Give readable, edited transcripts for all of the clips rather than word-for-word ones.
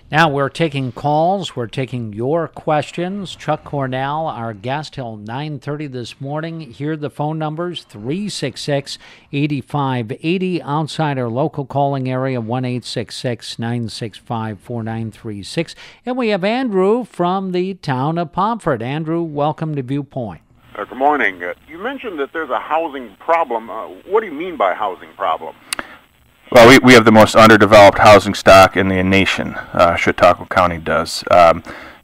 Now we're taking calls. We're taking your questions. Chuck Cornell, our guest, till 9:30 this morning. Here are the phone numbers: 366-8580. Outside our local calling area, 1-866-965-4936. And we have Andrew from the town of Pomfret. Andrew, welcome to Viewpoint. Good morning. You mentioned that there's a housing problem. What do you mean by housing problem? Well, we have the most underdeveloped housing stock in the nation, Chautauqua County does.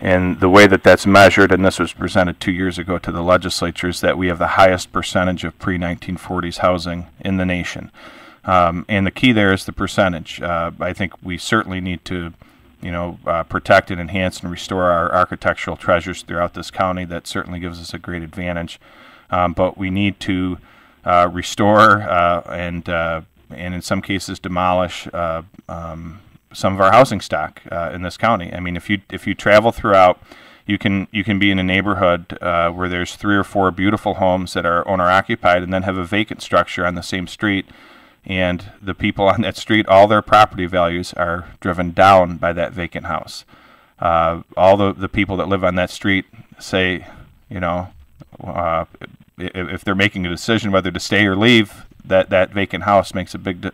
And the way that that's measured, and this was presented 2 years ago to the legislature, is that we have the highest percentage of pre-1940s housing in the nation. And the key there is the percentage. I think we certainly need to protect and enhance and restore our architectural treasures throughout this county. That certainly gives us a great advantage. But we need to restore and in some cases demolish some of our housing stock in this county. I mean, if you travel throughout, you can be in a neighborhood where there's 3 or 4 beautiful homes that are owner occupied, and then have a vacant structure on the same street. And the people on that street, all their property values are driven down by that vacant house. All the people that live on that street say, if they're making a decision whether to stay or leave, that vacant house makes a big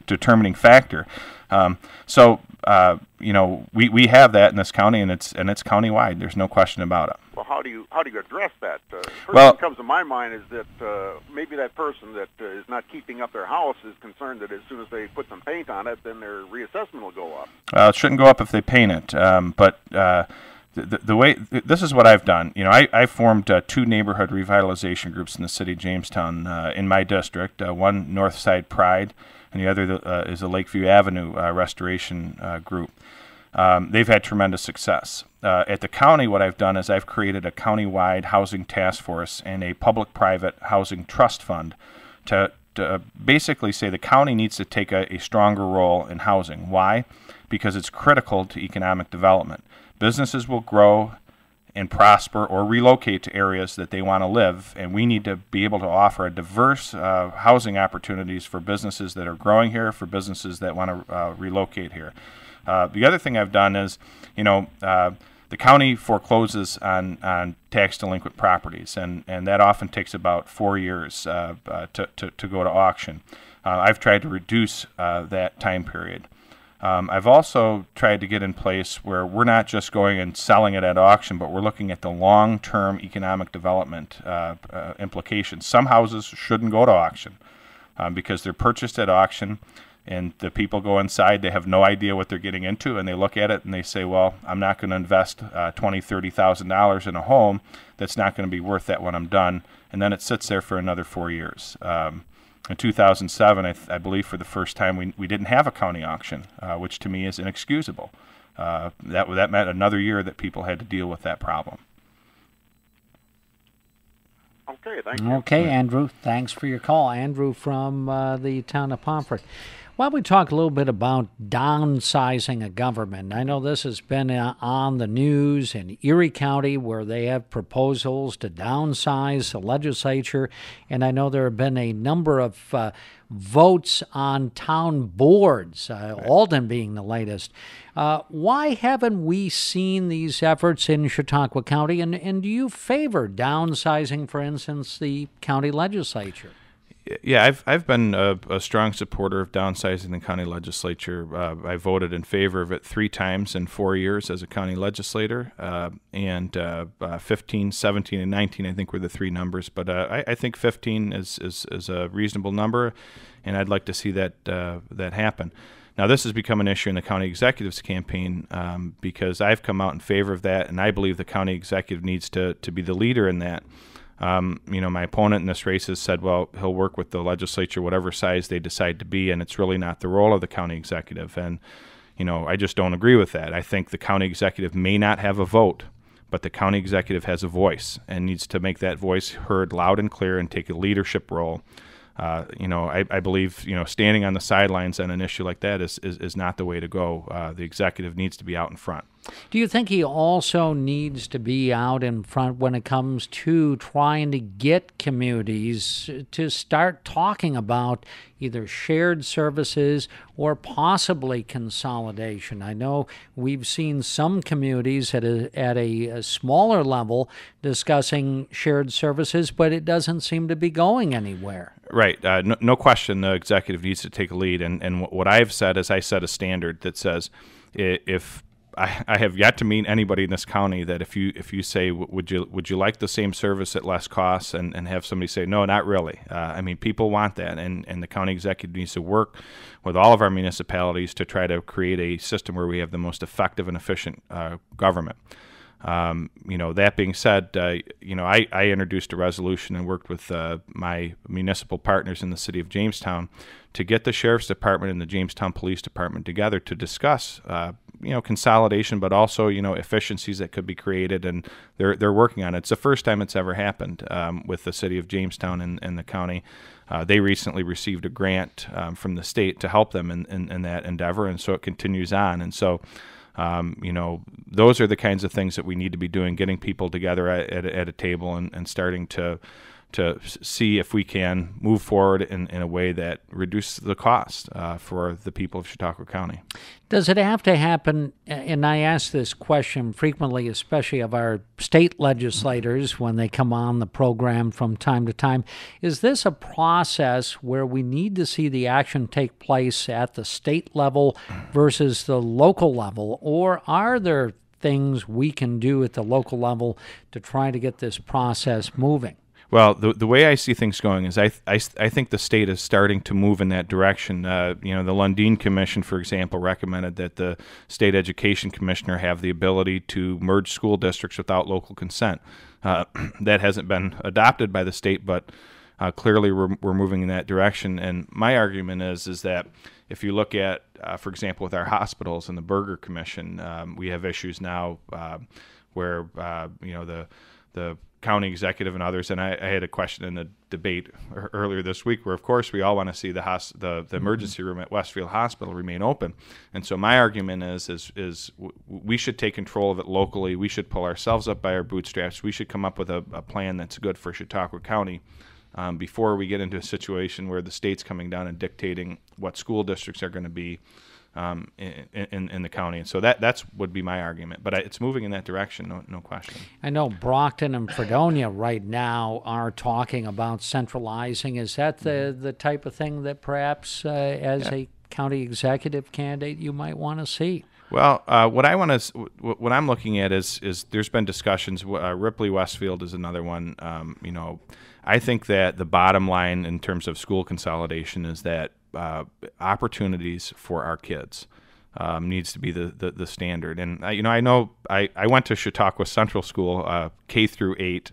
determining factor. So we have that in this county, and it's countywide. There's no question about it. Well, how do you address that? First thing that comes to my mind is that maybe that person that is not keeping up their house is concerned that as soon as they put some paint on it, then their reassessment will go up. It shouldn't go up if they paint it, but. The way this is what I've done, I formed 2 neighborhood revitalization groups in the city of Jamestown in my district. One, Northside Pride, and the other is a Lakeview Avenue restoration group. They've had tremendous success. At the county, what I've done is I've created a countywide housing task force and a public-private housing trust fund to basically say the county needs to take a stronger role in housing. Why? Because it's critical to economic development. Businesses will grow and prosper or relocate to areas that they want to live, and we need to be able to offer a diverse housing opportunities for businesses that are growing here, for businesses that want to relocate here. The other thing I've done is, the county forecloses on tax delinquent properties, and that often takes about 4 years to go to auction. I've tried to reduce that time period. I've also tried to get in place where we're not just going and selling it at auction, but we're looking at the long-term economic development implications. Some houses shouldn't go to auction because they're purchased at auction, and the people go inside, they have no idea what they're getting into, and they look at it and they say, well, I'm not going to invest $20,000, $30,000 in a home that's not going to be worth that when I'm done, and then it sits there for another 4 years. In 2007, I believe for the first time, we didn't have a county auction, which to me is inexcusable. That meant another year that people had to deal with that problem. Okay, thank you. Okay, Andrew, thanks for your call. Andrew from the town of Pomfret. Why don't we talk a little bit about downsizing a government? I know this has been on the news in Erie County where they have proposals to downsize the legislature, and I know there have been a number of votes on town boards, Alden being the latest. Why haven't we seen these efforts in Chautauqua County, and do you favor downsizing, for instance, the county legislature? Yeah, I've been a strong supporter of downsizing the county legislature. I voted in favor of it 3 times in 4 years as a county legislator, and 15, 17, and 19 I think were the 3 numbers. But I think 15 is a reasonable number, and I'd like to see that happen. Now, this has become an issue in the county executive's campaign because I've come out in favor of that, and I believe the county executive needs to be the leader in that. My opponent in this race has said, well, he'll work with the legislature, whatever size they decide to be, and it's really not the role of the county executive. And, I just don't agree with that. I think the county executive may not have a vote, but the county executive has a voice and needs to make that voice heard loud and clear and take a leadership role. I believe, standing on the sidelines on an issue like that is not the way to go. The executive needs to be out in front. Do you think he also needs to be out in front when it comes to trying to get communities to start talking about either shared services or possibly consolidation? I know we've seen some communities at a smaller level discussing shared services, but it doesn't seem to be going anywhere. Right. No question the executive needs to take a lead. And what I've said is I set a standard that says if I have yet to meet anybody in this county that if you say, would you like the same service at less cost, and have somebody say, no, not really. People want that, and the county executive needs to work with all of our municipalities to try to create a system where we have the most effective and efficient government. That being said, I introduced a resolution and worked with my municipal partners in the city of Jamestown to get the Sheriff's Department and the Jamestown Police Department together to discuss, consolidation, but also, efficiencies that could be created, and they're working on it. It's the first time it's ever happened with the city of Jamestown and the county. They recently received a grant from the state to help them in that endeavor, and so it continues on. And so, those are the kinds of things that we need to be doing, getting people together at a table and starting to see if we can move forward in a way that reduces the cost for the people of Chautauqua County. Does it have to happen, and I ask this question frequently, especially of our state legislators when they come on the program from time to time, is this a process where we need to see the action take place at the state level versus the local level, or are there things we can do at the local level to try to get this process moving? Well, the way I see things going is I think the state is starting to move in that direction. The Lundin Commission, for example, recommended that the state education commissioner have the ability to merge school districts without local consent. That hasn't been adopted by the state, but clearly we're moving in that direction. And my argument is that if you look at, for example, with our hospitals and the Berger Commission, we have issues now where the county executive and others, and I had a question in the debate earlier this week where, of course, we all want to see the emergency room at Westfield Hospital remain open. And so my argument is we should take control of it locally. We should pull ourselves up by our bootstraps. We should come up with a plan that's good for Chautauqua County before we get into a situation where the state's coming down and dictating what school districts are going to be in the county. And so that's would be my argument. But it's moving in that direction, no question. I know Brockton and Fredonia right now are talking about centralizing. Is that the type of thing that perhaps as a county executive candidate you might want to see? Well, what I'm looking at is there's been discussions. Ripley Westfield is another one. I think that the bottom line in terms of school consolidation is that opportunities for our kids needs to be the standard. And I know I went to Chautauqua Central School K through 8,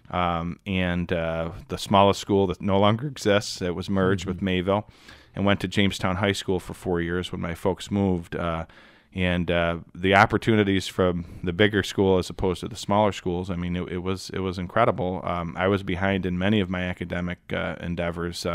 and the smallest school that no longer exists. It was merged with Mayville, and went to Jamestown High School for 4 years when my folks moved. And the opportunities from the bigger school as opposed to the smaller schools, it was incredible. I was behind in many of my academic endeavors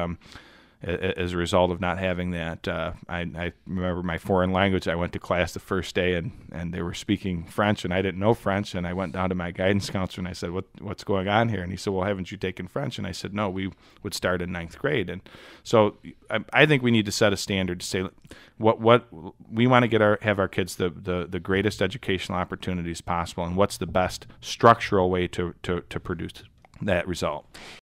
as a result of not having that. I remember my foreign language. I went to class the first day, and they were speaking French, and I didn't know French. And I went down to my guidance counselor, and I said, what's going on here? And he said, well, haven't you taken French? And I said, no, we would start in 9th grade. And so I think we need to set a standard to say what we want to have our kids the greatest educational opportunities possible, and what's the best structural way to produce that result.